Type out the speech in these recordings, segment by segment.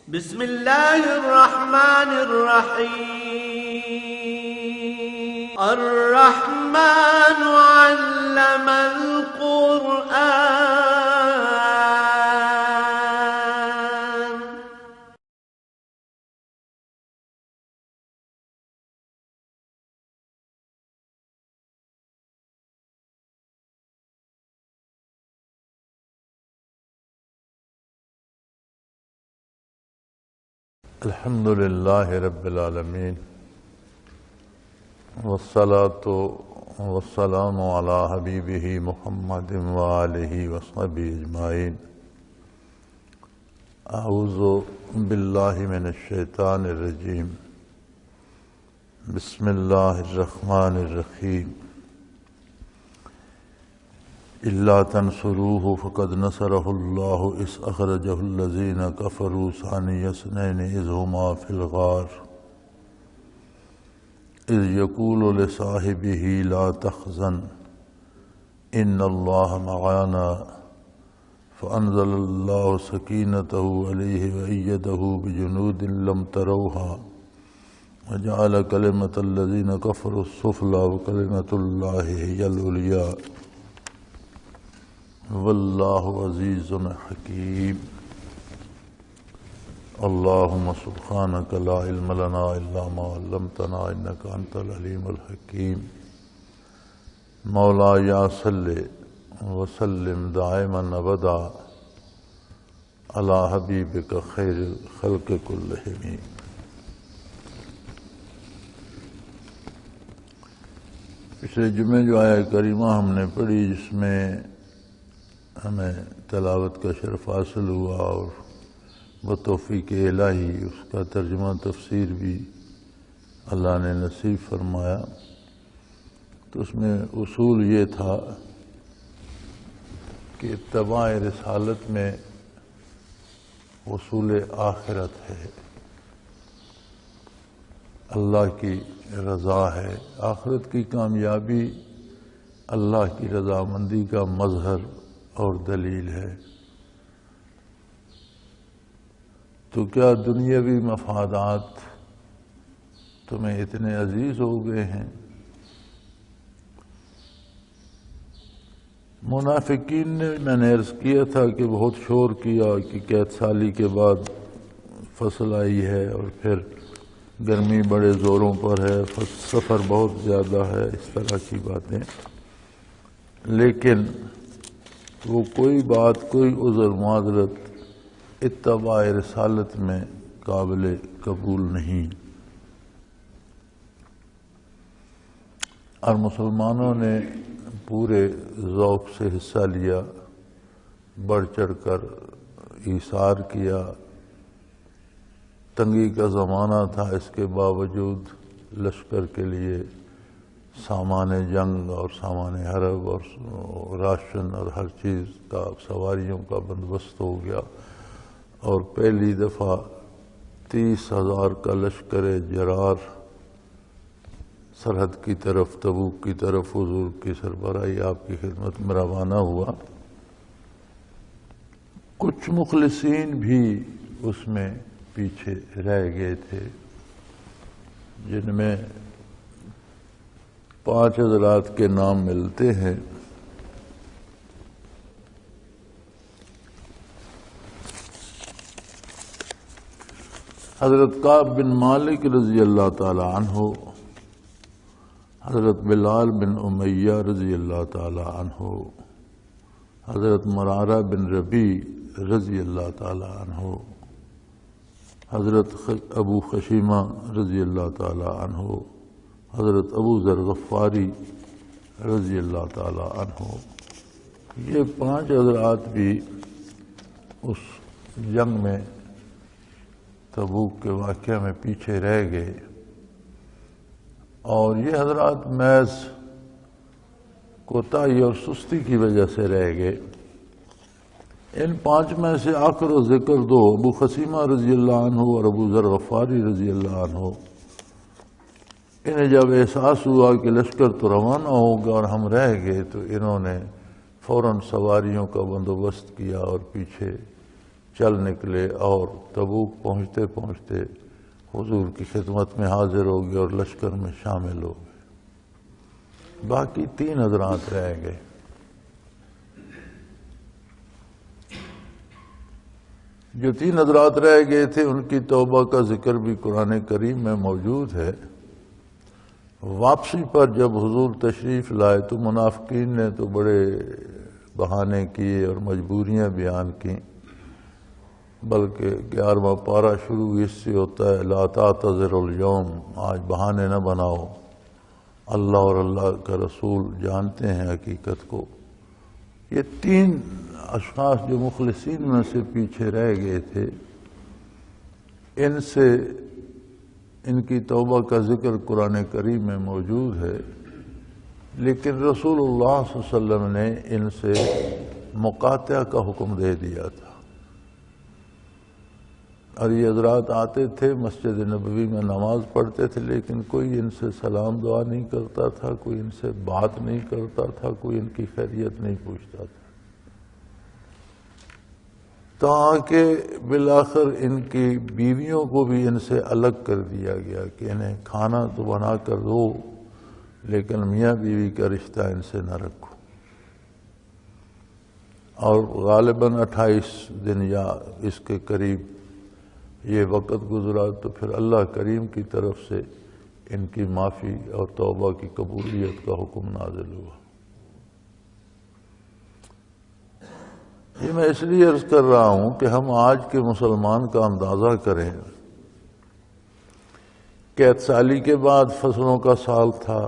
بسم الله الرحمن الرحيم. الرحمن علم القرآن. الحمد لله رب العالمين والصلاة والسلام على حبيبه محمد وآله وصحبه أجمعين. أعوذ بالله من الشيطان الرجيم. بسم الله الرحمن الرحيم. إلا تنصروه فقد نصره الله إذ أخرجه الذين كفروا ثاني اثنين إذ هما في الغار إذ يقول لصاحبه لا تحزن إن الله معنا فأنزل الله سكينته عليه وأيده بجنود لم تروها وجعل كلمة الذين كفروا السفلى وكلمة الله هي العليا واللہ عزیز حکیم. اللہم سبحانک لا علم لنا الا ما علمتنا انک انت العلیم الحکیم. مولا یا صلی وسلم دائما ابدا علی حبیبک خیر الخلق کلہم. پچھلے جمعے جو آیہ کریمہ ہم نے پڑھی جس میں ہمیں تلاوت کا شرف حاصل ہوا اور بتوفیق الہی اس کا ترجمہ تفسیر بھی اللہ نے نصیب فرمایا، تو اس میں اصول یہ تھا کہ اتباع رسالت میں اصول آخرت ہے، اللہ کی رضا ہے، آخرت کی کامیابی اللہ کی رضامندی کا مظہر اور دلیل ہے. تو کیا دنیاوی مفادات تمہیں اتنے عزیز ہو گئے ہیں؟ منافقین نے، میں نے عرض کیا تھا کہ بہت شور کیا کہ قید سالی کے بعد فصل آئی ہے اور پھر گرمی بڑے زوروں پر ہے، سفر بہت زیادہ ہے، اس طرح کی باتیں، لیکن وہ کوئی بات، کوئی عذر معذرت اتباع رسالت میں قابل قبول نہیں. اور مسلمانوں نے پورے ذوق سے حصہ لیا، بڑھ چڑھ کر ایثار کیا. تنگی کا زمانہ تھا، اس کے باوجود لشکر کے لیے سامان جنگ اور سامان حرب اور راشن اور ہر چیز کا، سواریوں کا بندوبست ہو گیا، اور پہلی دفعہ 30,000 کا لشکر جرار سرحد کی طرف، تبوک کی طرف حضور کی سربراہی آپ کی خدمت میں روانہ ہوا. کچھ مخلصین بھی اس میں پیچھے رہ گئے تھے، جن میں 5 حضرات کے نام ملتے ہیں. حضرت کعب بن مالک رضی اللہ تعالی عنہ، حضرت بلال بن امیہ رضی اللہ تعالی عنہ، حضرت مرارہ بن ربیع رضی اللہ تعالی عنہ، حضرت ابو خشیمہ رضی اللہ تعالی عنہ، حضرت ابو ذر غفاری رضی اللہ تعالی عنہ. یہ 5 حضرات بھی اس جنگ میں، تبوک کے واقعہ میں پیچھے رہ گئے، اور یہ حضرات محض کوتاہی اور سستی کی وجہ سے رہ گئے. ان 5 میں سے آخر و ذکر 2، ابو خشیمہ رضی اللہ عنہ اور ابو ذر غفاری رضی اللہ عنہ، انہیں جب احساس ہوا کہ لشکر تو روانہ ہوگا اور ہم رہ گئے، تو انہوں نے فوراً سواریوں کا بندوبست کیا اور پیچھے چل نکلے اور تبوک پہنچتے پہنچتے حضور کی خدمت میں حاضر ہو گئے اور لشکر میں شامل ہو گئے۔ باقی 3 حضرات رہ گئے۔ جو 3 حضرات رہ گئے تھے ان کی توبہ کا ذکر بھی قرآن کریم میں موجود ہے۔ واپسی پر جب حضور تشریف لائے تو منافقین نے تو بڑے بہانے کیے اور مجبوریاں بیان کیں، بلکہ 11واں پارہ شروع اس سے ہوتا ہے لا تعتذروا اليوم، آج بہانے نہ بناؤ، اللہ اور اللہ کا رسول جانتے ہیں حقیقت کو۔ یہ 3 اشخاص جو مخلصین میں سے پیچھے رہ گئے تھے، ان کی توبہ کا ذکر قرآن کریم میں موجود ہے، لیکن رسول اللہ صلی اللہ علیہ وسلم نے ان سے مقاطعہ کا حکم دے دیا تھا۔ اور یہ حضرات آتے تھے مسجد نبوی میں نماز پڑھتے تھے، لیکن کوئی ان سے سلام دعا نہیں کرتا تھا، کوئی ان سے بات نہیں کرتا تھا، کوئی ان کی خیریت نہیں پوچھتا تھا، تاکہ بالآخر ان کی بیویوں کو بھی ان سے الگ کر دیا گیا کہ انہیں کھانا تو بنا کر دو لیکن میاں بیوی کا رشتہ ان سے نہ رکھو۔ اور غالباً 28 دن یا اس کے قریب یہ وقت گزرا تو پھر اللہ کریم کی طرف سے ان کی معافی اور توبہ کی قبولیت کا حکم نازل ہوا۔ یہ میں اس لیے عرض کر رہا ہوں کہ ہم آج کے مسلمان کا اندازہ کریں۔ قحط سالی کے بعد فصلوں کا سال تھا،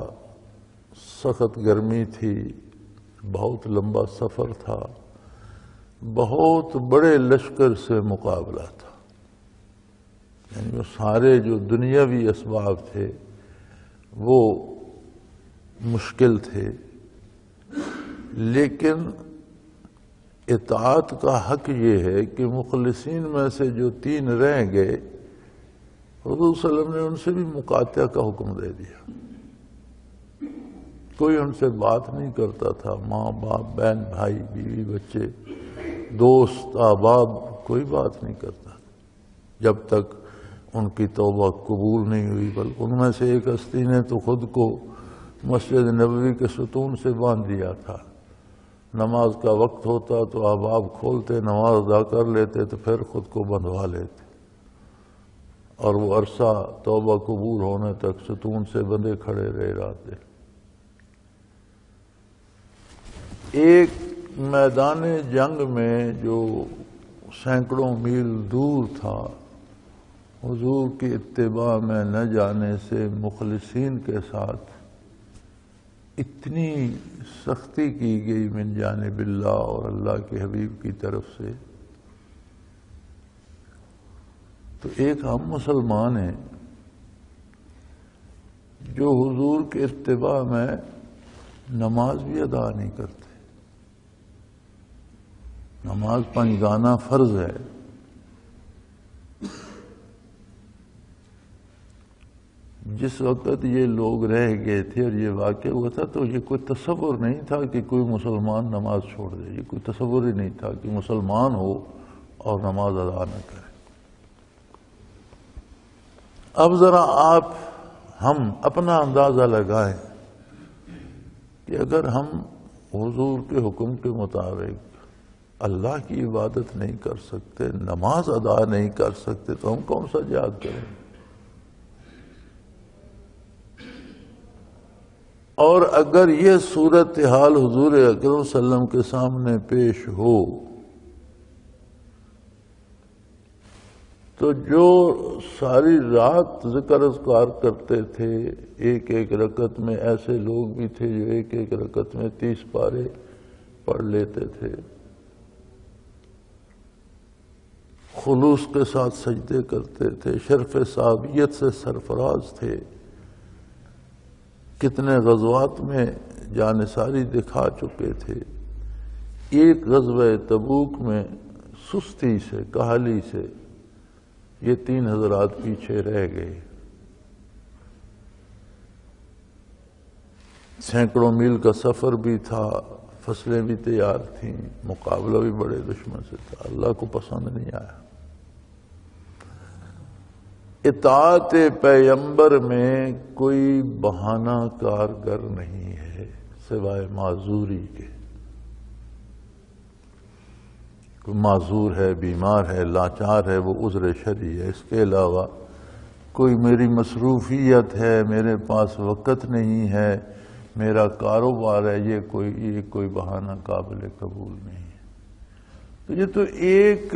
سخت گرمی تھی، بہت لمبا سفر تھا، بہت بڑے لشکر سے مقابلہ تھا، یعنی وہ سارے جو دنیاوی اسباب تھے وہ مشکل تھے، لیکن اطاعت کا حق یہ ہے کہ مخلصین میں سے جو 3 رہ گئے، حضور صلی اللہ علیہ وسلم نے ان سے بھی مقاطعہ کا حکم دے دیا۔ کوئی ان سے بات نہیں کرتا تھا، ماں باپ، بہن بھائی، بیوی بچے، دوست احباب، کوئی بات نہیں کرتا جب تک ان کی توبہ قبول نہیں ہوئی۔ بلکہ ان میں سے ایک ہستی نے تو خود کو مسجد نبوی کے ستون سے باندھ دیا تھا، نماز کا وقت ہوتا تو احباب کھولتے، نماز ادا کر لیتے تو پھر خود کو بندھوا لیتے، اور وہ عرصہ توبہ قبول ہونے تک ستون سے بندھے کھڑے رہے رہتے۔ ایک میدان جنگ میں جو سینکڑوں میل دور تھا، حضور کی اتباع میں نہ جانے سے مخلصین کے ساتھ اتنی سختی کی گئی من جانب اللہ اور اللہ کے حبیب کی طرف سے، تو ایک ہم مسلمان ہیں جو حضور کے اتباع میں نماز بھی ادا نہیں کرتے۔ نماز 5 گانا فرض ہے، جس وقت یہ لوگ رہ گئے تھے اور یہ واقعہ ہوا تھا تو یہ کوئی تصور نہیں تھا کہ کوئی مسلمان نماز چھوڑ دے، یہ کوئی تصور ہی نہیں تھا کہ مسلمان ہو اور نماز ادا نہ کرے۔ اب ذرا ہم اپنا اندازہ لگائیں کہ اگر ہم حضور کے حکم کے مطابق اللہ کی عبادت نہیں کر سکتے، نماز ادا نہیں کر سکتے، تو ہم کون سا جہاد کریں؟ اور اگر یہ صورتحال حضور اکرم صلی اللہ علیہ وسلم کے سامنے پیش ہو تو جو ساری رات ذکر اذکار کرتے تھے، ایک ایک رکعت میں ایسے لوگ بھی تھے جو ایک ایک رکعت میں 30 پارے پڑھ لیتے تھے، خلوص کے ساتھ سجدے کرتے تھے، شرف صحابیت سے سرفراز تھے، کتنے غزوات میں جانثاری دکھا چکے تھے، ایک غزوہ تبوک میں سستی سے، کاہلی سے یہ 3 حضرات پیچھے رہ گئے۔ سینکڑوں میل کا سفر بھی تھا، فصلیں بھی تیار تھیں، مقابلہ بھی بڑے دشمن سے تھا، اللہ کو پسند نہیں آیا۔ اطاعت پیغمبر میں کوئی بہانہ کارگر نہیں ہے سوائے معذوری کے۔ کوئی معذور ہے، بیمار ہے، لاچار ہے، وہ عذر شرعی ہے۔ اس کے علاوہ کوئی میری مصروفیت ہے، میرے پاس وقت نہیں ہے، میرا کاروبار ہے، یہ کوئی بہانہ قابل قبول نہیں ہے۔ تو یہ تو ایک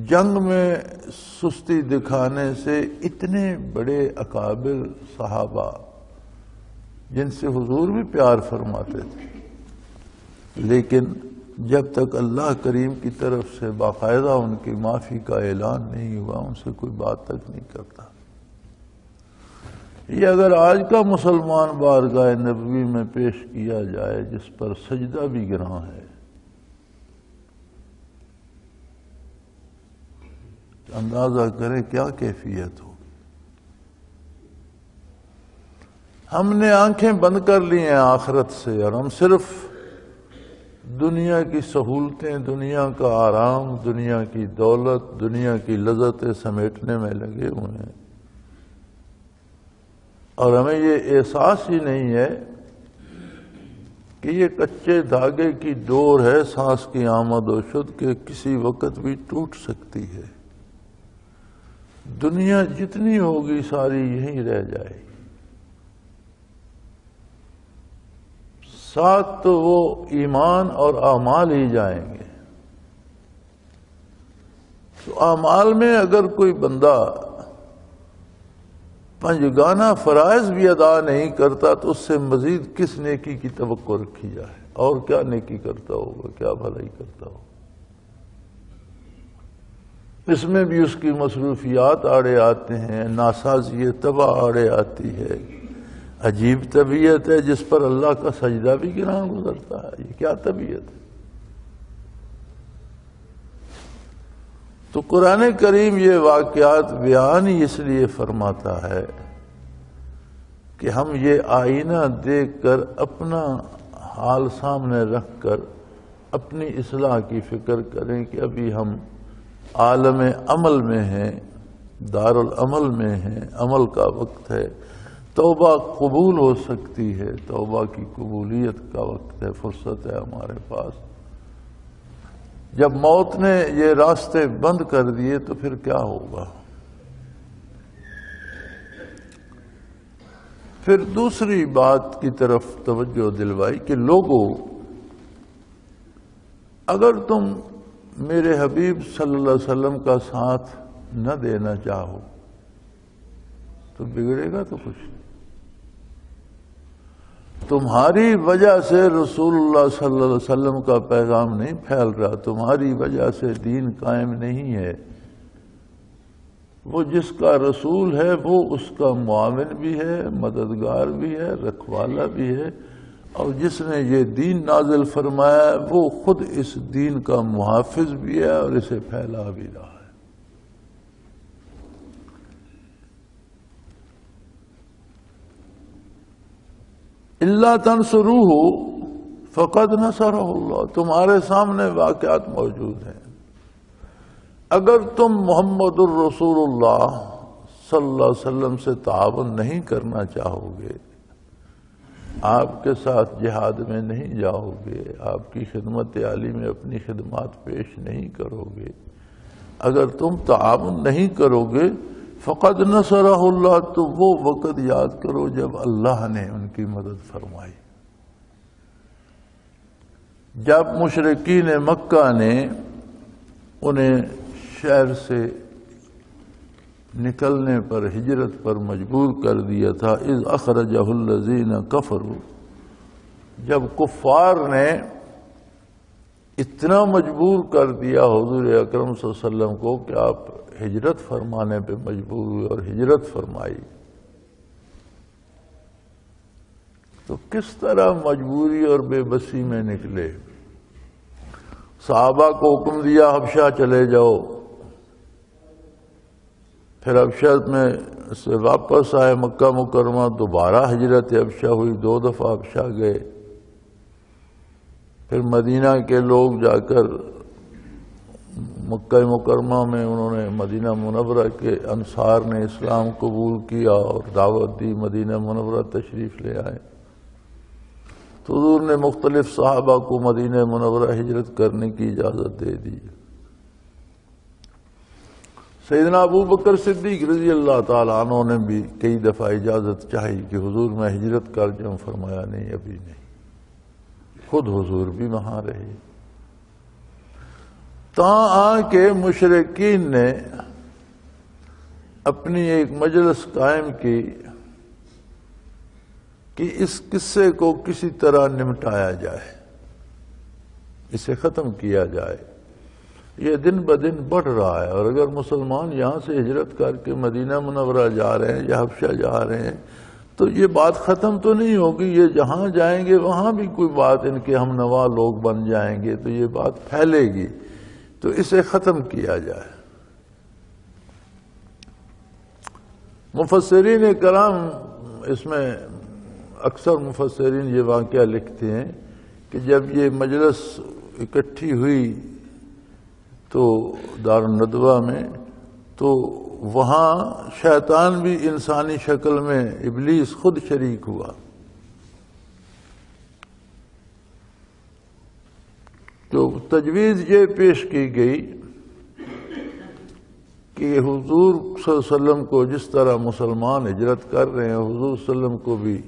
جنگ میں سستی دکھانے سے اتنے بڑے اکابر صحابہ جن سے حضور بھی پیار فرماتے تھے، لیکن جب تک اللہ کریم کی طرف سے باقاعدہ ان کی معافی کا اعلان نہیں ہوا، ان سے کوئی بات تک نہیں کرتا۔ یہ اگر آج کا مسلمان بارگاہ نبوی میں پیش کیا جائے جس پر سجدہ بھی گراں ہے، اندازہ کریں کیا کیفیت ہو۔ ہم نے آنکھیں بند کر لی ہیں آخرت سے، اور ہم صرف دنیا کی سہولتیں، دنیا کا آرام، دنیا کی دولت، دنیا کی لذتیں سمیٹنے میں لگے ہوئے ہیں، اور ہمیں یہ احساس ہی نہیں ہے کہ یہ کچے دھاگے کی ڈور ہے، سانس کی آمد و شد کے کسی وقت بھی ٹوٹ سکتی ہے۔ دنیا جتنی ہوگی ساری یہیں رہ جائے گی، ساتھ تو وہ ایمان اور اعمال ہی جائیں گے۔ تو اعمال میں اگر کوئی بندہ پنجگانہ فرائض بھی ادا نہیں کرتا تو اس سے مزید کس نیکی کی توقع رکھی جائے؟ اور کیا نیکی کرتا ہوگا، کیا بھلائی کرتا ہوگا؟ اس میں بھی اس کی مصروفیات آڑے آتے ہیں، ناسازی طبع آڑے آتی ہے، عجیب طبیعت ہے جس پر اللہ کا سجدہ بھی گراں گزرتا ہے۔ یہ کیا طبیعت ہے؟ تو قرآن کریم یہ واقعات بیان ہی اس لیے فرماتا ہے کہ ہم یہ آئینہ دیکھ کر اپنا حال سامنے رکھ کر اپنی اصلاح کی فکر کریں کہ ابھی ہم عالم عمل میں ہیں، دار العمل میں ہیں، عمل کا وقت ہے، توبہ قبول ہو سکتی ہے، توبہ کی قبولیت کا وقت ہے، فرصت ہے ہمارے پاس۔ جب موت نے یہ راستے بند کر دیے تو پھر کیا ہوگا؟ پھر دوسری بات کی طرف توجہ دلوائی کہ لوگوں، اگر تم میرے حبیب صلی اللہ علیہ وسلم کا ساتھ نہ دینا چاہو تو بگڑے گا تو کچھ نہیں۔ تمہاری وجہ سے رسول اللہ صلی اللہ علیہ وسلم کا پیغام نہیں پھیل رہا، تمہاری وجہ سے دین قائم نہیں ہے۔ وہ جس کا رسول ہے وہ اس کا معاون بھی ہے، مددگار بھی ہے، رکھوالا بھی ہے، اور جس نے یہ دین نازل فرمایا ہے وہ خود اس دین کا محافظ بھی ہے اور اسے پھیلا بھی رہا ہے۔ اللہ تنصروہ فقد نصرہ اللہ، تمہارے سامنے واقعات موجود ہیں۔ اگر تم محمد الرسول اللہ صلی اللہ علیہ وسلم سے تعاون نہیں کرنا چاہو گے، آپ کے ساتھ جہاد میں نہیں جاؤ گے، آپ کی خدمت عالی میں اپنی خدمات پیش نہیں کرو گے، اگر تم تعاون نہیں کرو گے، فقد نصرہ اللہ، تو وہ وقت یاد کرو جب اللہ نے ان کی مدد فرمائی۔ جب مشرکین مکہ نے انہیں شہر سے نکلنے پر، ہجرت پر مجبور کر دیا تھا، اذ اخرجہ الذین کفروا، جب کفار نے اتنا مجبور کر دیا حضور اکرم صلی اللہ علیہ وسلم کو کہ آپ ہجرت فرمانے پہ مجبور ہوئے اور ہجرت فرمائی، تو کس طرح مجبوری اور بے بسی میں نکلے۔ صحابہ کو حکم دیا حبشہ چلے جاؤ، پھر حبشہ میں سے واپس آئے مکہ مکرمہ، دوبارہ ہجرت حبشہ ہوئی، 2 دفعہ حبشہ گئے۔ پھر مدینہ کے لوگ جا کر مکہ مکرمہ میں انہوں نے مدینہ منورہ کے انصار نے اسلام قبول کیا اور دعوت دی، مدینہ منورہ تشریف لے آئے، تو حضور نے مختلف صحابہ کو مدینہ منورہ ہجرت کرنے کی اجازت دے دی۔ سیدنا ابو بکر صدیق رضی اللہ تعالیٰ عنہ نے بھی کئی دفعہ اجازت چاہی کہ حضور میں ہجرت کر جاؤں، فرمایا نہیں ابھی نہیں، خود حضور بھی وہاں رہے۔ آ کے مشرکین نے اپنی ایک مجلس قائم کی کہ اس قصے کو کسی طرح نمٹایا جائے، اسے ختم کیا جائے، یہ دن بدن بڑھ رہا ہے، اور اگر مسلمان یہاں سے ہجرت کر کے مدینہ منورہ جا رہے ہیں یا حبشہ جا رہے ہیں تو یہ بات ختم تو نہیں ہوگی، یہ جہاں جائیں گے وہاں بھی کوئی بات ان کے ہم نوا لوگ بن جائیں گے تو یہ بات پھیلے گی، تو اسے ختم کیا جائے۔ مفسرین کرام اس میں اکثر مفسرین یہ واقعہ لکھتے ہیں کہ جب یہ مجلس اکٹھی ہوئی تو دار الندوہ میں، تو وہاں شیطان بھی انسانی شکل میں ابلیس خود شریک ہوا۔ تو تجویز یہ پیش کی گئی کہ حضور صلی اللہ علیہ وسلم کو جس طرح مسلمان ہجرت کر رہے ہیں، حضور صلی اللہ علیہ وسلم کو بھی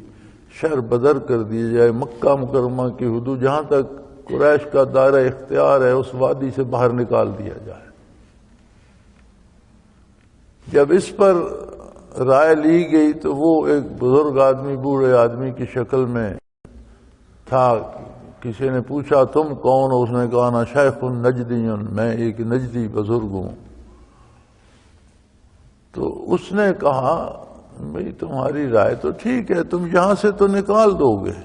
شہر بدر کر دیا جائے، مکہ مکرمہ کی حدود جہاں تک قریش کا دائرہ اختیار ہے اس وادی سے باہر نکال دیا جائے۔ جب اس پر رائے لی گئی تو وہ ایک بزرگ آدمی، بوڑھے آدمی کی شکل میں تھا، کسی نے پوچھا تم کون ہو؟ اس نے کہا نا شیخ نجدی، میں ایک نجدی بزرگ ہوں۔ تو اس نے کہا بھئی تمہاری رائے تو ٹھیک ہے، تم یہاں سے تو نکال دو گے،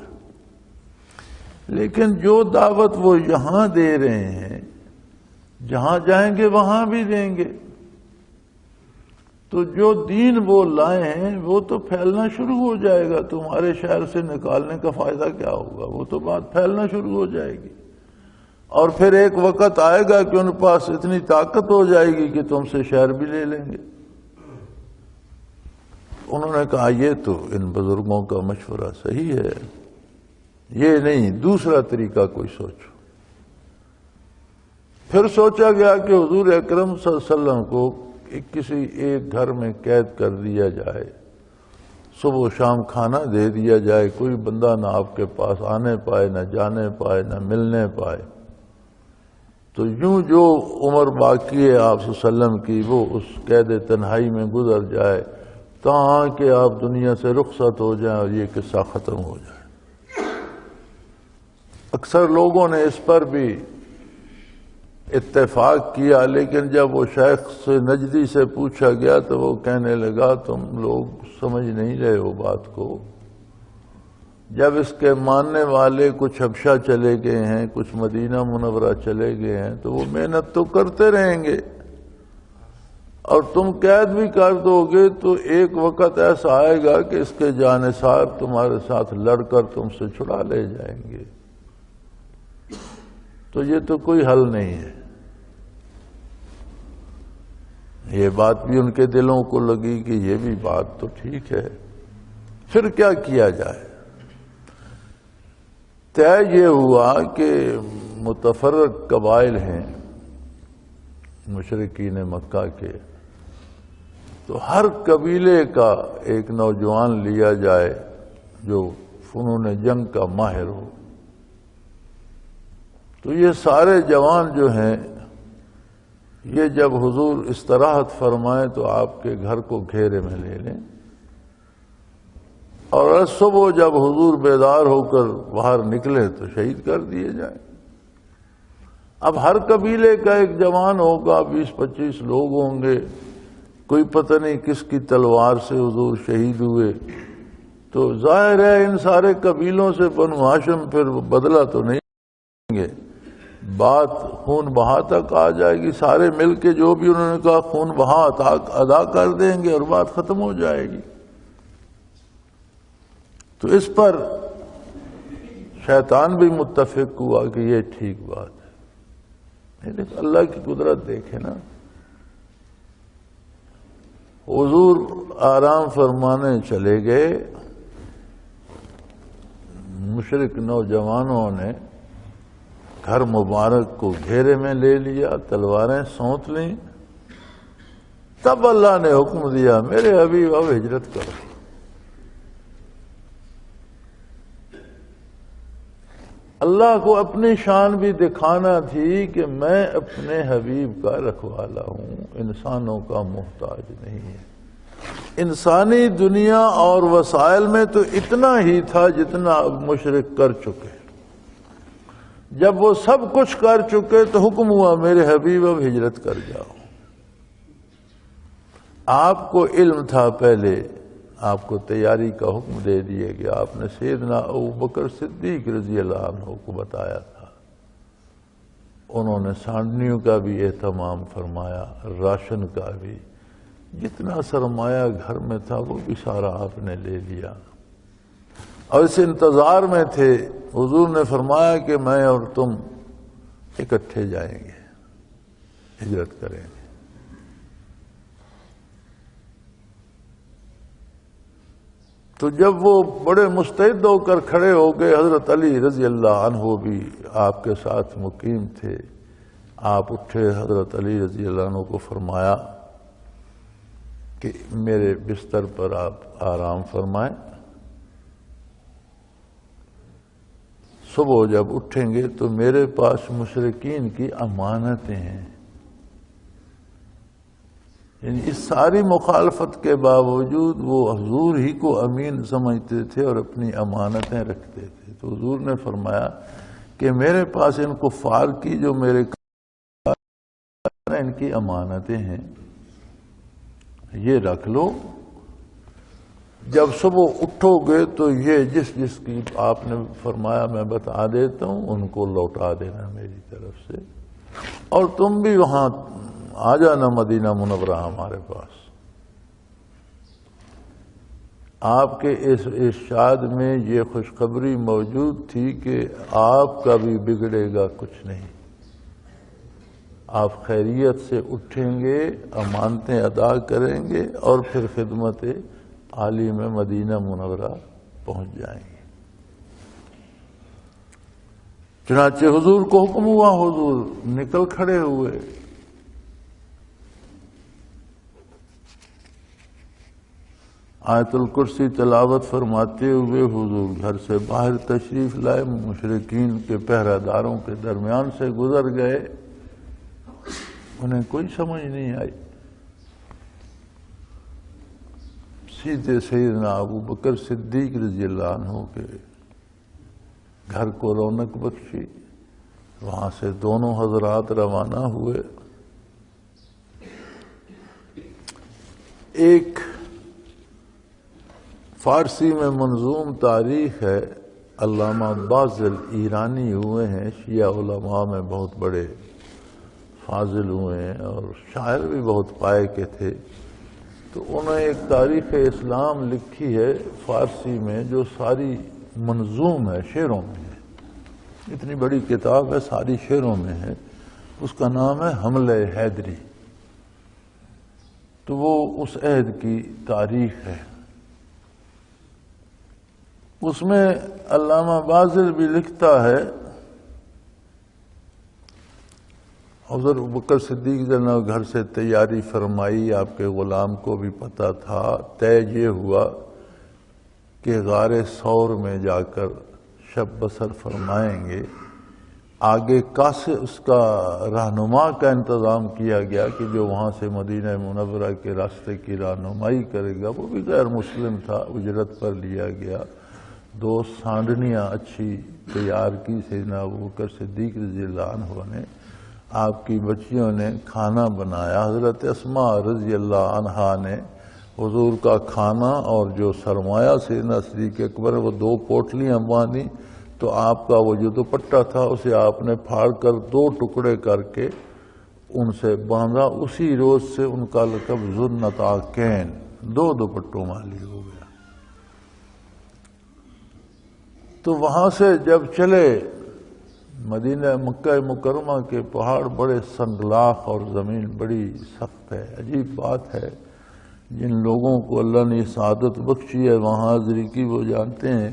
لیکن جو دعوت وہ یہاں دے رہے ہیں جہاں جائیں گے وہاں بھی دیں گے، تو جو دین وہ لائے ہیں وہ تو پھیلنا شروع ہو جائے گا، تمہارے شہر سے نکالنے کا فائدہ کیا ہوگا؟ وہ تو بات پھیلنا شروع ہو جائے گی، اور پھر ایک وقت آئے گا کہ ان پاس اتنی طاقت ہو جائے گی کہ تم سے شہر بھی لے لیں گے۔ انہوں نے کہا یہ تو ان بزرگوں کا مشورہ صحیح ہے، یہ نہیں، دوسرا طریقہ کوئی سوچو۔ پھر سوچا گیا کہ حضور اکرم صلی اللہ علیہ وسلم کو کسی ایک گھر میں قید کر دیا جائے، صبح و شام کھانا دے دیا جائے، کوئی بندہ نہ آپ کے پاس آنے پائے، نہ جانے پائے، نہ ملنے پائے، تو یوں جو عمر باقی ہے آپ صلی اللہ علیہ وسلم کی وہ اس قید تنہائی میں گزر جائے تاں کہ آپ دنیا سے رخصت ہو جائیں اور یہ قصہ ختم ہو جائے۔ اکثر لوگوں نے اس پر بھی اتفاق کیا، لیکن جب وہ شیخ سے نجدی سے پوچھا گیا تو وہ کہنے لگا تم لوگ سمجھ نہیں رہے ہو بات کو، جب اس کے ماننے والے کچھ حبشہ چلے گئے ہیں، کچھ مدینہ منورہ چلے گئے ہیں تو وہ محنت تو کرتے رہیں گے، اور تم قید بھی کر دو گے تو ایک وقت ایسا آئے گا کہ اس کے جانثار تمہارے ساتھ لڑ کر تم سے چھڑا لے جائیں گے، تو یہ تو کوئی حل نہیں ہے۔ یہ بات بھی ان کے دلوں کو لگی کہ یہ بھی بات تو ٹھیک ہے، پھر کیا کیا جائے؟ طے یہ ہوا کہ متفرق قبائل ہیں مشرکین مکہ کے، تو ہر قبیلے کا ایک نوجوان لیا جائے جو فنون جنگ کا ماہر ہو، تو یہ سارے جوان جو ہیں یہ جب حضور استراحت فرمائیں تو آپ کے گھر کو گھیرے میں لے لیں، اور صبح جب حضور بیدار ہو کر باہر نکلے تو شہید کر دیے جائیں۔ اب ہر قبیلے کا ایک جوان ہوگا، 20-25 لوگ ہوں گے، کوئی پتہ نہیں کس کی تلوار سے حضور شہید ہوئے، تو ظاہر ہے ان سارے قبیلوں سے بنو ہاشم پھر بدلہ تو نہیں گے، بات خون بہا تک آ جائے گی، سارے مل کے جو بھی انہوں نے کہا خون بہا ادا کر دیں گے اور بات ختم ہو جائے گی۔ تو اس پر شیطان بھی متفق ہوا کہ یہ ٹھیک بات ہے. لیکن اللہ کی قدرت دیکھے نا. حضور آرام فرمانے چلے گئے. مشرک نوجوانوں نے گھر مبارک کو گھیرے میں لے لیا، تلواریں سونت لیں. تب اللہ نے حکم دیا میرے حبیب اب ہجرت کرو. اللہ کو اپنی شان بھی دکھانا تھی کہ میں اپنے حبیب کا رکھوالا ہوں، انسانوں کا محتاج نہیں ہے. انسانی دنیا اور وسائل میں تو اتنا ہی تھا جتنا اب مشرک کر چکے. جب وہ سب کچھ کر چکے تو حکم ہوا میرے حبیب اب ہجرت کر جاؤ. آپ کو علم تھا پہلے، آپ کو تیاری کا حکم دے دیا گیا. آپ نے سیدنا ابوبکر صدیق رضی اللہ عنہ کو بتایا تھا. انہوں نے سانڈنیوں کا بھی اہتمام فرمایا، راشن کا بھی. جتنا سرمایہ گھر میں تھا وہ بھی سارا آپ نے لے لیا. اور اس انتظار میں تھے. حضور نے فرمایا کہ میں اور تم اکٹھے جائیں گے، ہجرت کریں گے. تو جب وہ بڑے مستعد ہو کر کھڑے ہو گئے، حضرت علی رضی اللہ عنہ بھی آپ کے ساتھ مقیم تھے. آپ اٹھے، حضرت علی رضی اللہ عنہ کو فرمایا کہ میرے بستر پر آپ آرام فرمائیں. صبح جب اٹھیں گے تو میرے پاس مشرکین کی امانتیں ہیں. یعنی اس ساری مخالفت کے باوجود وہ حضور ہی کو امین سمجھتے تھے اور اپنی امانتیں رکھتے تھے. تو حضور نے فرمایا کہ میرے پاس ان کفار کی جو میرے ان کی امانتیں ہیں، یہ رکھ لو. جب صبح اٹھو گے تو یہ جس جس کی آپ نے فرمایا میں بتا دیتا ہوں، ان کو لوٹا دینا میری طرف سے. اور تم بھی وہاں آ جانا مدینہ منورہ ہمارے پاس. آپ کے اس ارشاد میں یہ خوشخبری موجود تھی کہ آپ کا بھی بگڑے گا کچھ نہیں. آپ خیریت سے اٹھیں گے، امانتیں ادا کریں گے اور پھر خدمت عالی میں مدینہ منورہ پہنچ جائیں گے. چنانچہ حضور کو حکم ہوا، حضور نکل کھڑے ہوئے. آیت الکرسی تلاوت فرماتے ہوئے حضور گھر سے باہر تشریف لائے. مشرکین کے پہرہ داروں کے درمیان سے گزر گئے. انہیں کوئی سمجھ نہیں آئی. سیدھے سیدنا ابوبکر صدیق رضی اللہ عنہ کے گھر کو رونق بخشی. وہاں سے دونوں حضرات روانہ ہوئے. ایک فارسی میں منظوم تاریخ ہے. علامہ بازل ایرانی ہوئے ہیں، شیعہ علماء میں بہت بڑے فاضل ہوئے ہیں اور شاعر بھی بہت پائے کے تھے. تو انہوں نے ایک تاریخ اسلام لکھی ہے فارسی میں جو ساری منظوم ہے، شعروں میں ہے. اتنی بڑی کتاب ہے، ساری شعروں میں ہے. اس کا نام ہے حملہ حیدری. تو وہ اس عہد کی تاریخ ہے. اس میں علامہ بازل بھی لکھتا ہے حضرت ابوبکر صدیق جناب گھر سے تیاری فرمائی. آپ کے غلام کو بھی پتہ تھا. طے یہ ہوا کہ غار ثور میں جا کر شب بسر فرمائیں گے. آگے اس کا رہنما کا انتظام کیا گیا کہ جو وہاں سے مدینہ منورہ کے راستے کی رہنمائی کرے گا. وہ بھی غیر مسلم تھا، اجرت پر لیا گیا. 2 سانڈنیاں اچھی تیار کی سیدنا ابوبکر صدیق رضی اللہ عنہ نے. آپ کی بچیوں نے کھانا بنایا. حضرت اسماء رضی اللہ عنہا نے حضور کا کھانا اور جو سرمایہ سیدنا صدیق اکبر وہ 2 پوٹلیاں باندھی. تو آپ کا وہ جو دوپٹہ تھا اسے آپ نے پھاڑ کر 2 ٹکڑے کر کے ان سے باندھا. اسی روز سے ان کا لقب ذو النطاقین، 2 دوپٹوں والی ہو گیا. تو وہاں سے جب چلے مدینہ مکہ مکرمہ کے پہاڑ بڑے سنگلاخ اور زمین بڑی سخت ہے. عجیب بات ہے، جن لوگوں کو اللہ نے سعادت بخشی ہے وہاں حاضری کی، وہ جانتے ہیں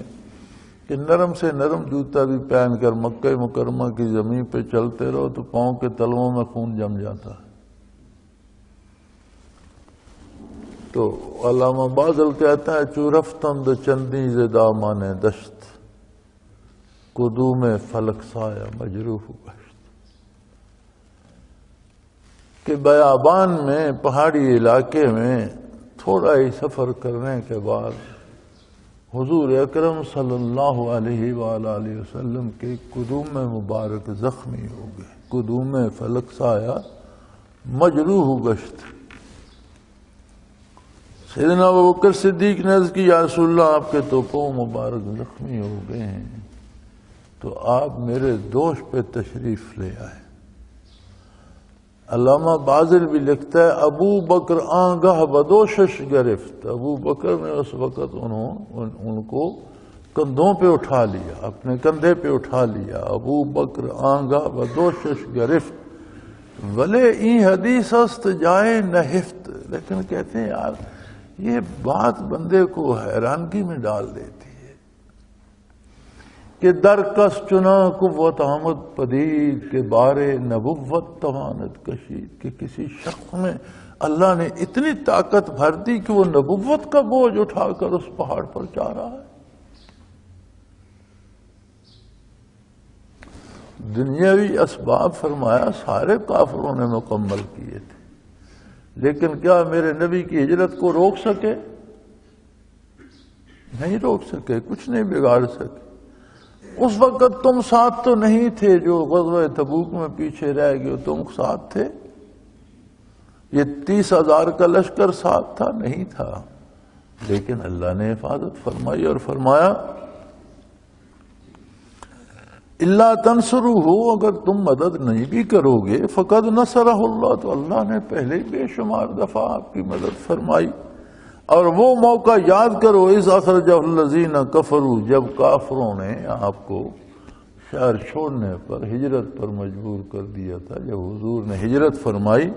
کہ نرم سے نرم جوتا بھی پہن کر مکہ مکرمہ کی زمین پہ چلتے رہو تو پاؤں کے تلووں میں خون جم جاتا ہے. تو علامہ بازل کہتا ہے چورفتند چندی ز دامان دشت قدوم فلک سایہ مجروح گشت، کہ بیابان میں پہاڑی علاقے میں تھوڑا ہی سفر کرنے کے بعد حضور اکرم صلی اللہ علیہ وآلہ وسلم کے قدوم مبارک زخمی ہو گئے. قدوم فلک سایہ مجروح گشت. سیدنا ابوبکر صدیق نے عرض کی یا رسول اللہ آپ کے تو پاؤں مبارک زخمی ہو گئے ہیں، تو آپ میرے دوش پہ تشریف لے آئے. علامہ بازل بھی لکھتا ہے ابو بکر آنگاہ بدوشش گرفت. ابو بکر نے اس وقت ان کو کندھوں پہ اٹھا لیا، اپنے کندھے پہ اٹھا لیا. ابو بکر آنگاہ بدوشش گرفت ولے این حدیث است جائے نہفت. لیکن کہتے ہیں یار یہ بات بندے کو حیرانگی میں ڈال دیتی ہے کہ در کس چنا قوت آمد پدید کے بارے نبوت توانت کشید، کہ کسی شخص میں اللہ نے اتنی طاقت بھر دی کہ وہ نبوت کا بوجھ اٹھا کر اس پہاڑ پر جا رہا ہے. دنیاوی اسباب فرمایا سارے کافروں نے مکمل کیے تھے، لیکن کیا میرے نبی کی ہجرت کو روک سکے؟ نہیں روک سکے، کچھ نہیں بگاڑ سکے. اس وقت تم ساتھ تو نہیں تھے، جو غزوہ تبوک میں پیچھے رہ گئے تم ساتھ تھے؟ یہ 30,000 کا لشکر ساتھ تھا؟ نہیں تھا. لیکن اللہ نے حفاظت فرمائی اور فرمایا اللہ تنصروہ، اگر تم مدد نہیں بھی کرو گے فقد نصرہ اللہ، تو اللہ نے پہلے بے شمار دفعہ آپ کی مدد فرمائی. اور وہ موقع یاد کرو اذ اخرجہ الذین کفروا، جب کافروں نے آپ کو شہر چھوڑنے پر ہجرت پر مجبور کر دیا تھا، جب حضور نے ہجرت فرمائی.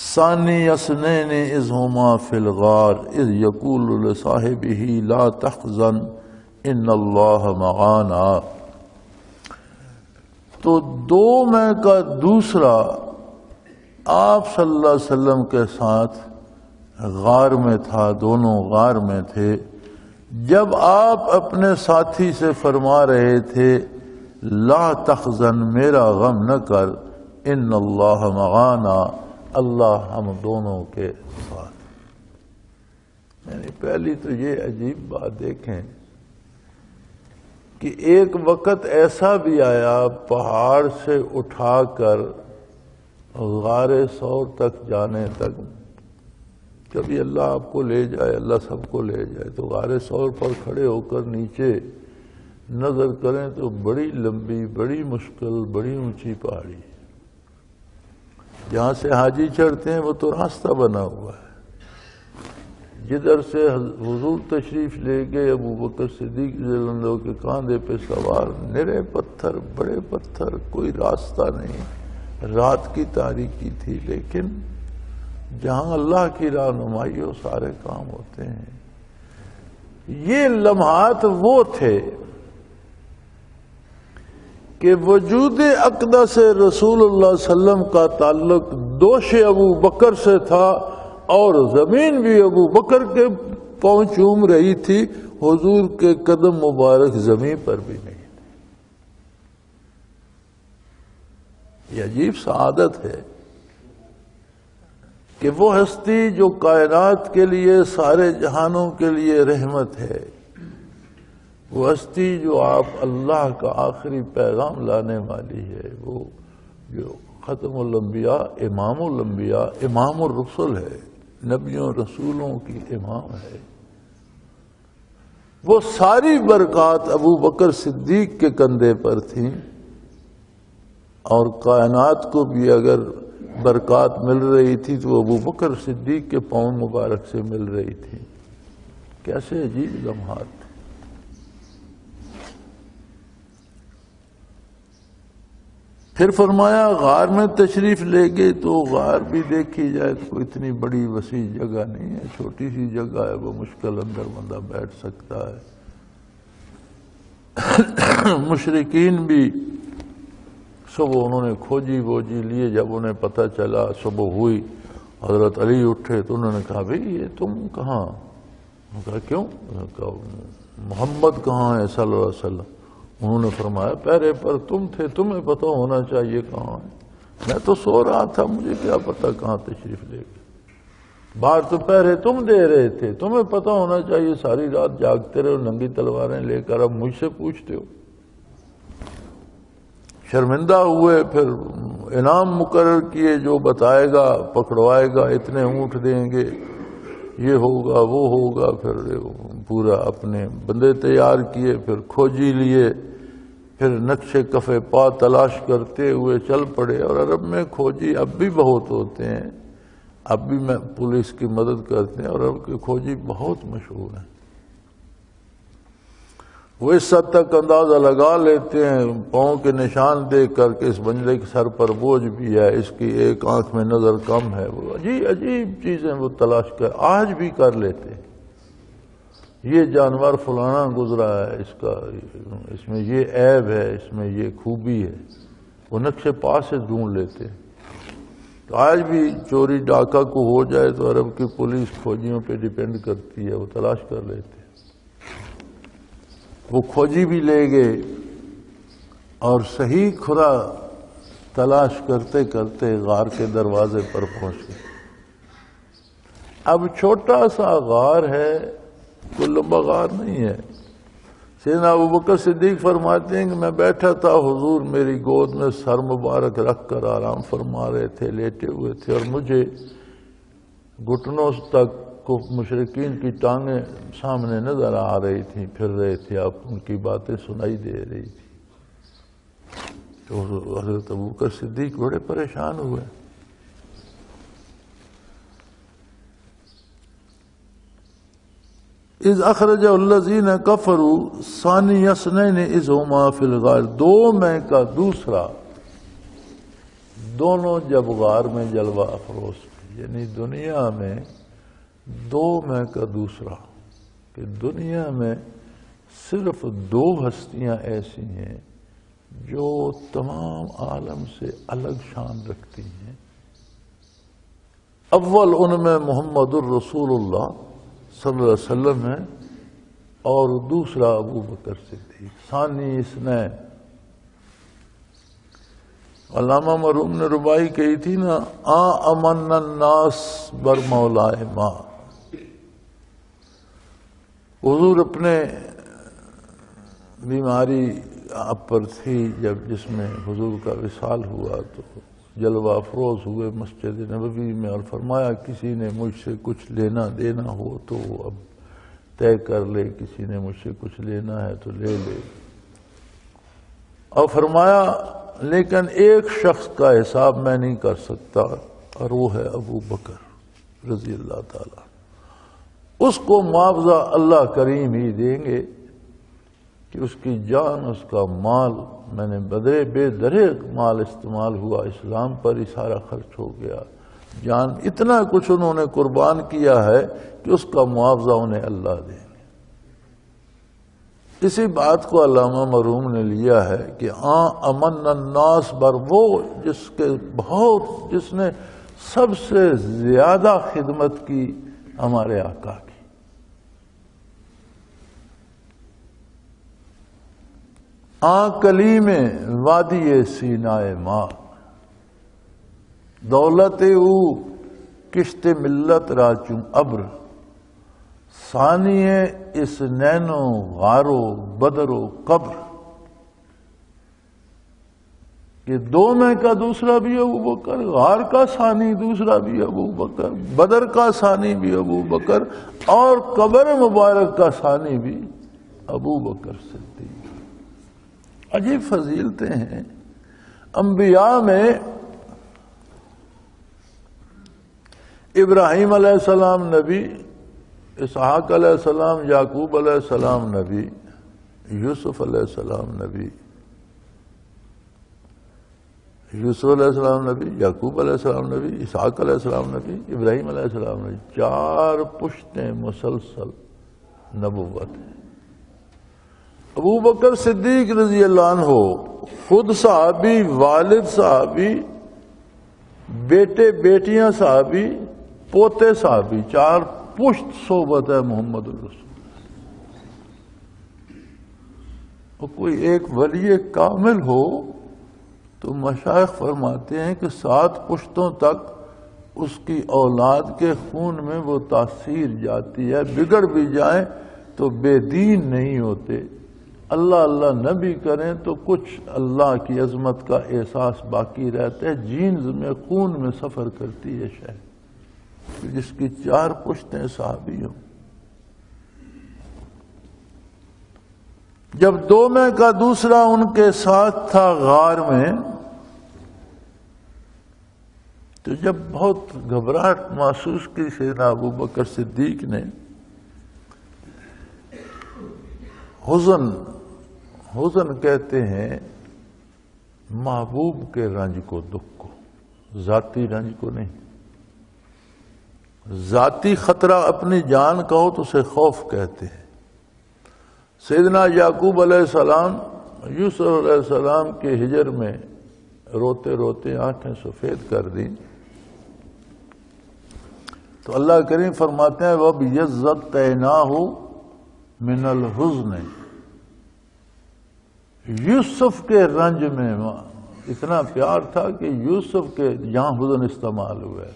ثانی اثنین اذ ہما فی الغار اذ یقول لصاحبہ لا تحزن ان اللہ معانا. تو دو میں کا دوسرا آپ صلی اللہ علیہ وسلم کے ساتھ غار میں تھا، دونوں غار میں تھے. جب آپ اپنے ساتھی سے فرما رہے تھے لا تحزن، میرا غم نہ کر، ان اللہ معانا، اللہ ہم دونوں کے ساتھ. یعنی پہلی تو یہ عجیب بات دیکھیں کہ ایک وقت ایسا بھی آیا پہاڑ سے اٹھا کر غار ثور تک جانے تک، کبھی اللہ آپ کو لے جائے، اللہ سب کو لے جائے، تو غار ثور پر کھڑے ہو کر نیچے نظر کریں تو بڑی لمبی، بڑی مشکل، بڑی اونچی پہاڑی. جہاں سے حاجی چڑھتے ہیں وہ تو راستہ بنا ہوا ہے. جدھر سے حضور تشریف لے گئے ابو بکر صدیق رضی اللہ عنہ کے کاندھے پہ سوار، نرے پتھر، بڑے پتھر، کوئی راستہ نہیں. رات کی تاریکی تھی، لیکن جہاں اللہ کی رہنمائی ہو سارے کام ہوتے ہیں. یہ لمحات وہ تھے کہ وجود اقدس رسول اللہ صلی اللہ علیہ وسلم کا تعلق دوش ابو بکر سے تھا، اور زمین بھی ابو بکر کے پاؤں چوم رہی تھی، حضور کے قدم مبارک زمین پر بھی نہیں. یہ عجیب سعادت ہے کہ وہ ہستی جو کائنات کے لیے، سارے جہانوں کے لیے رحمت ہے، وہ ہستی جو آپ اللہ کا آخری پیغام لانے والی ہے، وہ جو ختم الانبیاء، امام الانبیاء، امام الرسل ہے، نبیوں رسولوں کی امام ہے، وہ ساری برکات ابو بکر صدیق کے کندھے پر تھیں. اور کائنات کو بھی اگر برکات مل رہی تھی تو ابو بکر صدیق کے پاؤں مبارک سے مل رہی تھی. کیسے عجیب لمحات. پھر فرمایا غار میں تشریف لے گئے تو غار بھی دیکھی جائے تو اتنی بڑی وسیع جگہ نہیں ہے، چھوٹی سی جگہ ہے، وہ مشکل اندر بندہ بیٹھ سکتا ہے۔ مشرکین بھی صبح انہوں نے کھوجی ووجی لیے، جب انہیں پتہ چلا صبح ہوئی حضرت علی اٹھے تو انہوں نے کہا بھئی یہ تم کہاں؟ انہوں نے کہا کیوں؟ انہوں نے کہا محمد کہاں ہے صلی اللہ علیہ وسلم؟ انہوں نے فرمایا پہرے پر تم تھے، تمہیں پتہ ہونا چاہیے کہاں ہے، میں تو سو رہا تھا، مجھے کیا پتہ کہاں تشریف لے گئے، باہر تو پہرے تم دے رہے تھے، تمہیں پتہ ہونا چاہیے، ساری رات جاگتے رہے ننگی تلواریں لے کر، اب مجھ سے پوچھتے ہو۔ شرمندہ ہوئے، پھر انعام مقرر کیے، جو بتائے گا پکڑوائے گا، اتنے اونٹ دیں گے، یہ ہوگا وہ ہوگا، پھر پورا اپنے بندے تیار کیے، پھر کھوجی لیے، پھر نقش کف پا تلاش کرتے ہوئے چل پڑے۔ اور عرب میں کھوجی اب بھی بہت ہوتے ہیں، اب بھی میں پولیس کی مدد کرتے ہیں، اور عرب کے کھوجی بہت مشہور ہیں۔ وہ اس حد تک اندازہ لگا لیتے ہیں پاؤں کے نشان دیکھ کر کے اس بندے کے سر پر بوجھ بھی ہے، اس کی ایک آنکھ میں نظر کم ہے، وہ عجیب عجیب چیزیں وہ تلاش کر آج بھی کر لیتے ہیں۔ یہ جانور فلانا گزرا ہے، اس میں یہ عیب ہے، اس میں یہ خوبی ہے، وہ نقش پا سے ڈھونڈ لیتے ہیں۔ تو آج بھی چوری ڈاکہ کو ہو جائے تو عرب کی پولیس کھوجیوں پہ ڈیپینڈ کرتی ہے، وہ تلاش کر لیتے ہیں۔ وہ کھوجی بھی لے گئے اور صحیح کھرا تلاش کرتے کرتے غار کے دروازے پر پہنچ گئے۔ اب چھوٹا سا غار ہے، کوئی لمبا غار نہیں ہے۔ سیدنا ابوبکر صدیق فرماتے ہیں کہ میں بیٹھا تھا، حضور میری گود میں سر مبارک رکھ کر آرام فرما رہے تھے، لیٹے ہوئے تھے، اور مجھے گھٹنوں تک کو مشرکین کی ٹانگیں سامنے نظر آ رہی تھیں، پھر رہے تھے، اب ان کی باتیں سنائی دے رہی تھی۔ تو حضرت ابوبکر صدیق بڑے پریشان ہوئے۔ اذ اخرج الذین کفروا ثانی اثنین اذ ہما فی الغار، دو میں کا دوسرا، دونوں جب غار میں جلوہ افروز تھے، یعنی دنیا میں دو میں کا دوسرا، کہ دنیا میں صرف دو ہستیاں ایسی ہیں جو تمام عالم سے الگ شان رکھتی ہیں۔ اول ان میں محمد الرسول اللہ صلی اللہ علیہ وسلم ہے، اور دوسرا ابو بکر صدیق، ثانی اثنین۔ علامہ مرحوم نے ربائی کہی تھی نا، امن الناس بر مولائے ما۔ حضور اپنے بیماری آپ پر تھی، جس میں حضور کا وصال ہوا تو جلوہ افروز ہوئے مسجد نبوی میں، اور فرمایا کسی نے مجھ سے کچھ لینا دینا ہو تو اب طے کر لے، کسی نے مجھ سے کچھ لینا ہے تو لے لے، اور فرمایا لیکن ایک شخص کا حساب میں نہیں کر سکتا، اور وہ ہے ابو بکر رضی اللہ تعالیٰ، اس کو معاوضہ اللہ کریم ہی دیں گے کہ اس کی جان، اس کا مال، میں نے بدرے بے دریغ مال استعمال ہوا اسلام پر، ہی سارا خرچ ہو گیا، جان اتنا کچھ انہوں نے قربان کیا ہے کہ اس کا معاوضہ انہیں اللہ دیں گے۔ اسی بات کو علامہ مرحوم نے لیا ہے کہ امن الناس بر، وہ جس نے سب سے زیادہ خدمت کی ہمارے آقا کی۔ کلیم وادی سینائے ماں، دولت او کشت ملت راچوں ابر، ثانی اس نینو غارو بدرو قبر، کہ دو میں کا دوسرا بھی ابو بکر، غار کا ثانی دوسرا بھی ابو بکر، بدر کا ثانی بھی ابو بکر، اور قبر مبارک کا ثانی بھی ابو بکر صدیق۔ عجیب فضیلتیں ہیں انبیاء میں۔ ابراہیم علیہ السلام نبی، اسحاق علیہ السلام، یعقوب علیہ السلام نبی، یوسف علیہ السلام نبی، یوسف علیہ السلام نبی، یعقوب علیہ السلام نبی، اسحاق علیہ السلام نبی، ابراہیم علیہ السلام نبی، 4 پشتیں مسلسل نبوت ہے۔ ابو بکر صدیق رضی اللہ عنہ خود صحابی، والد صحابی، بیٹے بیٹیاں صحابی، پوتے صحابی، 4 پشت صحبت ہے محمد الرسول۔ اور کوئی ایک ولی کامل ہو تو مشائخ فرماتے ہیں کہ 7 پشتوں تک اس کی اولاد کے خون میں وہ تاثیر جاتی ہے، بگڑ بھی جائیں تو بے دین نہیں ہوتے، اللہ اللہ نہ بھی کریں تو کچھ اللہ کی عظمت کا احساس باقی رہتا ہے، جینز میں خون میں سفر کرتی ہے شے، جس کی 4 پشتیں صحابی ہوں۔ جب 2 میں کا دوسرا ان کے ساتھ تھا غار میں، تو جب بہت گھبراہٹ محسوس کی سیدنا ابو بکر صدیق نے، حزن کہتے ہیں محبوب کے رنج کو، دکھ کو، ذاتی رنج کو نہیں، ذاتی خطرہ اپنی جان کا ہو تو اسے خوف کہتے ہیں۔ سیدنا یعقوب علیہ السلام یوسف علیہ السلام کے ہجر میں روتے روتے آنکھیں سفید کر دیں تو اللہ کریم فرماتے ہیں وَبِيَضَّتْنَاهُ مِنَ الْحُزْنِ، یوسف کے رنج میں اتنا پیار تھا کہ یوسف کے یہاں حزن استعمال ہوا ہے،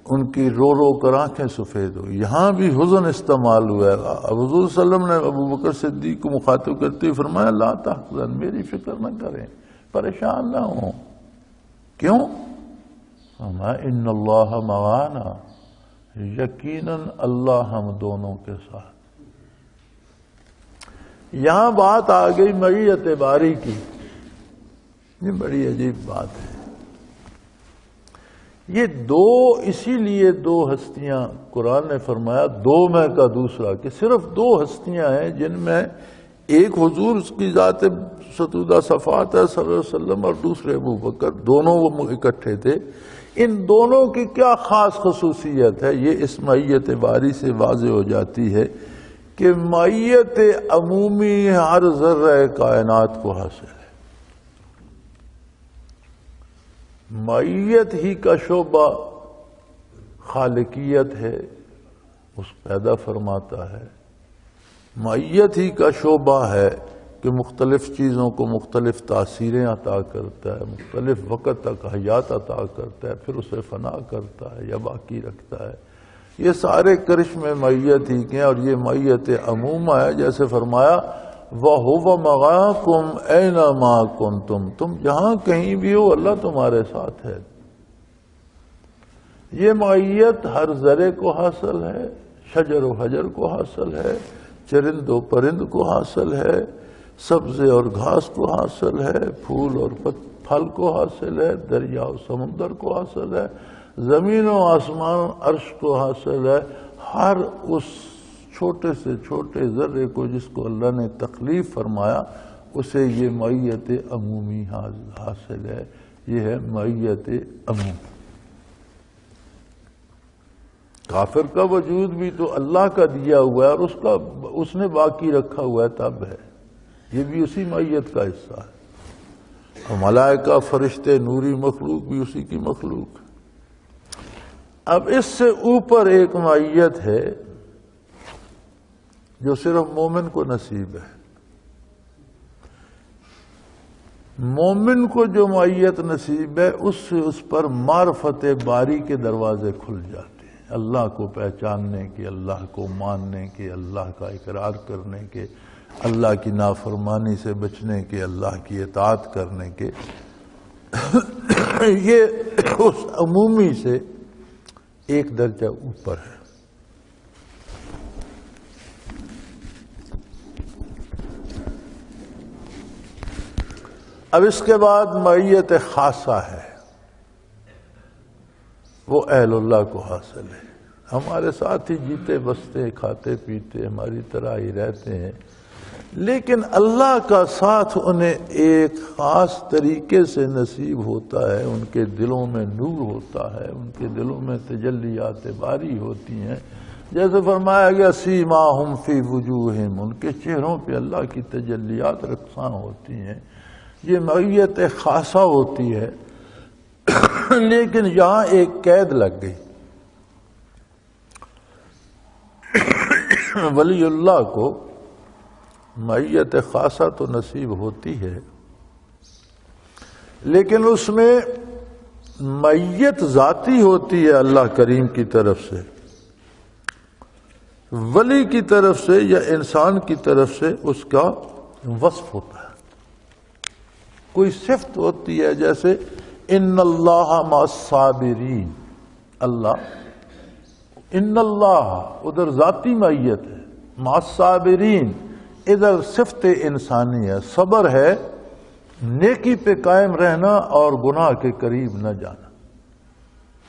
ان کی رو رو کر آنکھیں سفید ہو، یہاں بھی حزن استعمال ہوا ہے۔ حضور صلی اللہ علیہ وسلم نے ابو بکر صدیق کو مخاطب کرتے ہوئے فرمایا لا تحزن، میری فکر نہ کریں، پریشان نہ ہوں۔ کیوں؟ ان اللہ معانا، یقیناً اللہ ہم دونوں کے ساتھ۔ یہاں بات آ گئی معیت باری کی، یہ بڑی عجیب بات ہے۔ یہ 2 اسی لیے 2 ہستیاں قرآن نے فرمایا 2 میں کا دوسرا، کہ صرف 2 ہستیاں ہیں جن میں ایک حضور اس کی ذات ستودہ صفات ہے صلی اللہ علیہ وسلم، اور دوسرے ابو بکر، دونوں وہ اکٹھے تھے۔ ان دونوں کی کیا خاص خصوصیت ہے، یہ اس معیت باری سے واضح ہو جاتی ہے کہ معیت عمومی ہر ذرہ کائنات کو حاصل ہے۔ معیت ہی کا شعبہ خالقیت ہے، اس پیدا فرماتا ہے۔ معیت ہی کا شعبہ ہے کہ مختلف چیزوں کو مختلف تاثیریں عطا کرتا ہے، مختلف وقت تک حیات عطا کرتا ہے، پھر اسے فنا کرتا ہے یا باقی رکھتا ہے۔ یہ سارے کرشمے معیت ہی کے ہیں، اور یہ معیت عمومہ ہے۔ جیسے فرمایا وَهُوَ مَعَاكُمْ أَيْنَمَا كُنْتُمْ، تم جہاں کہیں بھی ہو اللہ تمہارے ساتھ ہے۔ یہ معیت ہر ذرے کو حاصل ہے، شجر و حجر کو حاصل ہے، چرند و پرند کو حاصل ہے، سبزے اور گھاس کو حاصل ہے، پھول اور پھل کو حاصل ہے، دریا و سمندر کو حاصل ہے، زمین و آسمان عرش کو حاصل ہے۔ ہر اس چھوٹے سے چھوٹے ذرے کو جس کو اللہ نے تخلیق فرمایا اسے یہ معیت عمومی حاصل ہے۔ یہ ہے معیت عموم۔ کافر کا وجود بھی تو اللہ کا دیا ہوا ہے اور اس نے باقی رکھا ہوا ہے، تب ہے، یہ بھی اسی معیت کا حصہ ہے۔ اور ملائکہ، فرشتے، نوری مخلوق بھی اسی کی مخلوق۔ اب اس سے اوپر ایک معیت ہے جو صرف مومن کو نصیب ہے۔ مومن کو جو معیت نصیب ہے اس سے اس پر معرفت باری کے دروازے کھل جاتے ہیں، اللہ کو پہچاننے کے، اللہ کو ماننے کے، اللہ کا اقرار کرنے کے، اللہ کی نافرمانی سے بچنے کے، اللہ کی اطاعت کرنے کے۔ یہ اس عمومی سے ایک درجہ اوپر ہے۔ اب اس کے بعد معیت خاصہ ہے، وہ اہل اللہ کو حاصل ہے۔ ہمارے ساتھ ہی جیتے بستے، کھاتے پیتے، ہماری طرح ہی رہتے ہیں، لیکن اللہ کا ساتھ انہیں ایک خاص طریقے سے نصیب ہوتا ہے، ان کے دلوں میں نور ہوتا ہے، ان کے دلوں میں تجلیات باری ہوتی ہیں، جیسے فرمایا گیا سیماہم فی وجوہہم، ان کے چہروں پہ اللہ کی تجلیات رقصاں ہوتی ہیں، یہ معیت خاصہ ہوتی ہے۔ لیکن یہاں ایک قید لگ گئی، ولی اللہ کو معیت خاصہ تو نصیب ہوتی ہے، لیکن اس میں معیت ذاتی ہوتی ہے اللہ کریم کی طرف سے، ولی کی طرف سے یا انسان کی طرف سے اس کا وصف ہوتا ہے، کوئی صفت ہوتی ہے، جیسے ان اللہ مع الصابرین، اللہ ان اللہ ادھر ذاتی معیت ہے، مع الصابرین ادھر صفت انسانی ہے، صبر ہے، نیکی پہ قائم رہنا اور گناہ کے قریب نہ جانا۔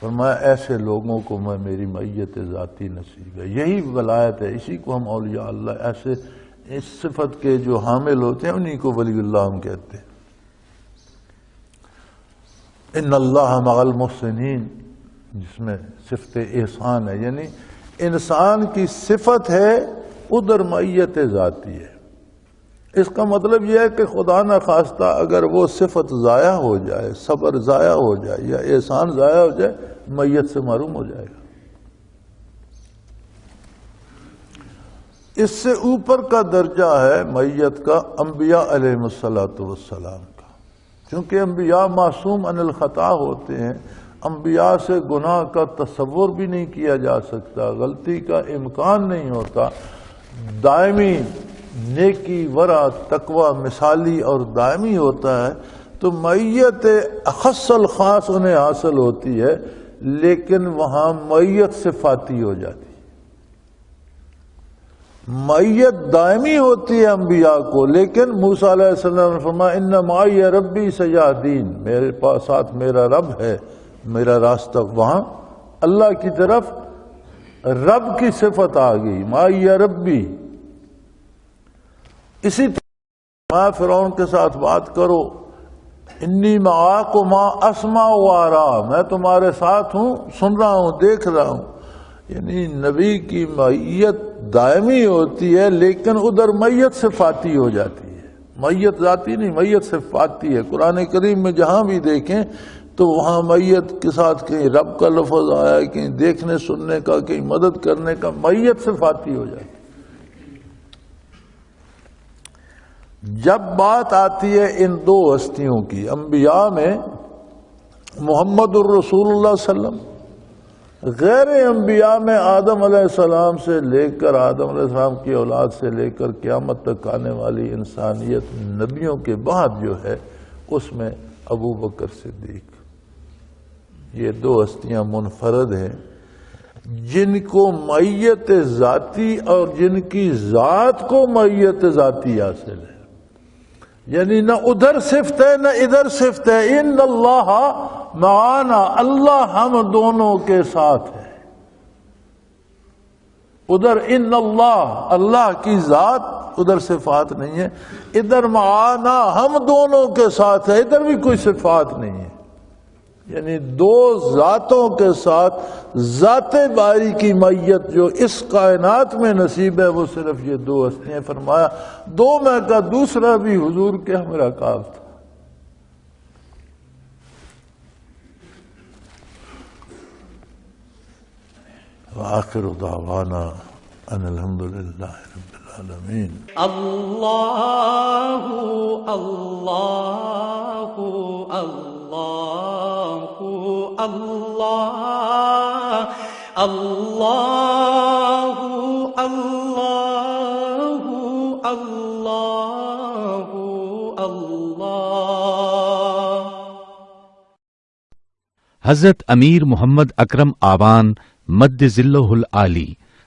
فرمایا ایسے لوگوں کو میں میری معیت ذاتی نصیب ہے، یہی ولایت ہے، اسی کو ہم اولیاء اللہ، ایسے اس صفت کے جو حامل ہوتے ہیں انہی کو ولی اللہ ہم کہتے ہیں۔ ان اللہ مع المحسنین، جس میں صفت احسان ہے، یعنی انسان کی صفت ہے، ادھر معیت ذاتی ہے۔ اس کا مطلب یہ ہے کہ خدا نہ خواستہ اگر وہ صفت ضائع ہو جائے، صبر ضائع ہو جائے یا احسان ضائع ہو جائے، معیت سے محروم ہو جائے گا۔ اس سے اوپر کا درجہ ہے معیت کا انبیاء علیہ السلام کا، کیونکہ انبیاء معصوم عن الخطا ہوتے ہیں، انبیاء سے گناہ کا تصور بھی نہیں کیا جا سکتا، غلطی کا امکان نہیں ہوتا، دائمی نیکی ورع تقوی مثالی اور دائمی ہوتا ہے، تو معیت اخص الخاص انہیں حاصل ہوتی ہے، لیکن وہاں معیت صفاتی ہو جاتی ہے۔ معیت دائمی ہوتی ہے انبیاء کو، لیکن موسیٰ علیہ السلام نے فرمایا ان معی ربی سیہدین، میرے پاس ساتھ میرا رب ہے، میرا راستہ، وہاں اللہ کی طرف رب کی صفت آ گئی، معی ربی۔ اسی طرح فرعون کے ساتھ بات کرو، انی معاکما اسمع و ارا، میں تمہارے ساتھ ہوں، سن رہا ہوں، دیکھ رہا ہوں۔ یعنی نبی کی معیت دائمی ہوتی ہے، لیکن ادھر معیت صفاتی ہو جاتی ہے، معیت ذاتی نہیں، معیت صفاتی ہے۔ قرآن کریم میں جہاں بھی دیکھیں تو وہاں معیت کے ساتھ کہیں رب کا لفظ آیا ہے، کہیں دیکھنے سننے کا، کہیں مدد کرنے کا، معیت صفاتی ہو جاتی ہے۔ جب بات آتی ہے ان دو ہستیوں کی، انبیاء میں محمد الرسول اللہ صلی اللہ علیہ وسلم، غیر انبیاء میں آدم علیہ السلام سے لے کر، آدم علیہ السلام کی اولاد سے لے کر قیامت تک آنے والی انسانیت نبیوں کے بعد جو ہے، اس میں ابو بکر صدیق، یہ دو ہستیاں منفرد ہیں جن کو معیت ذاتی اور جن کی ذات کو معیت ذاتی حاصل ہے، یعنی نہ ادھر صفت ہے نہ ادھر صفت ہے۔ ان اللہ معانا، اللہ ہم دونوں کے ساتھ ہے۔ ادھر ان اللہ، اللہ کی ذات، ادھر صفات نہیں ہے، ادھر معانا ہم دونوں کے ساتھ ہے، ادھر بھی کوئی صفات نہیں ہے۔ یعنی دو ذاتوں کے ساتھ ذات باری کی معیت جو اس کائنات میں نصیب ہے، وہ صرف یہ دو ہستیاں۔ فرمایا دو میں کا دوسرا بھی حضور کے ہم رکاب تھا۔ وآخر دعوانا ان الحمدللہ رب العالمین۔ اللہ اللہ اللہ اللہ اللہ اللہ اللہ اللہ۔ حضرت امیر محمد اکرم آبان مد ذلہ العالی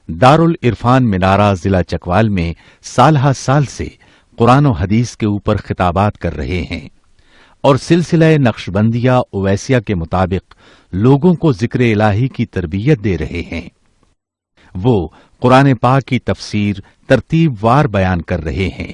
دار العرفان منارہ ضلع چکوال میں سالہ سال سے قرآن و حدیث کے اوپر خطابات کر رہے ہیں اور سلسلہ نقشبندیہ اویسیہ کے مطابق لوگوں کو ذکر الہی کی تربیت دے رہے ہیں۔ وہ قرآن پاک کی تفسیر ترتیب وار بیان کر رہے ہیں۔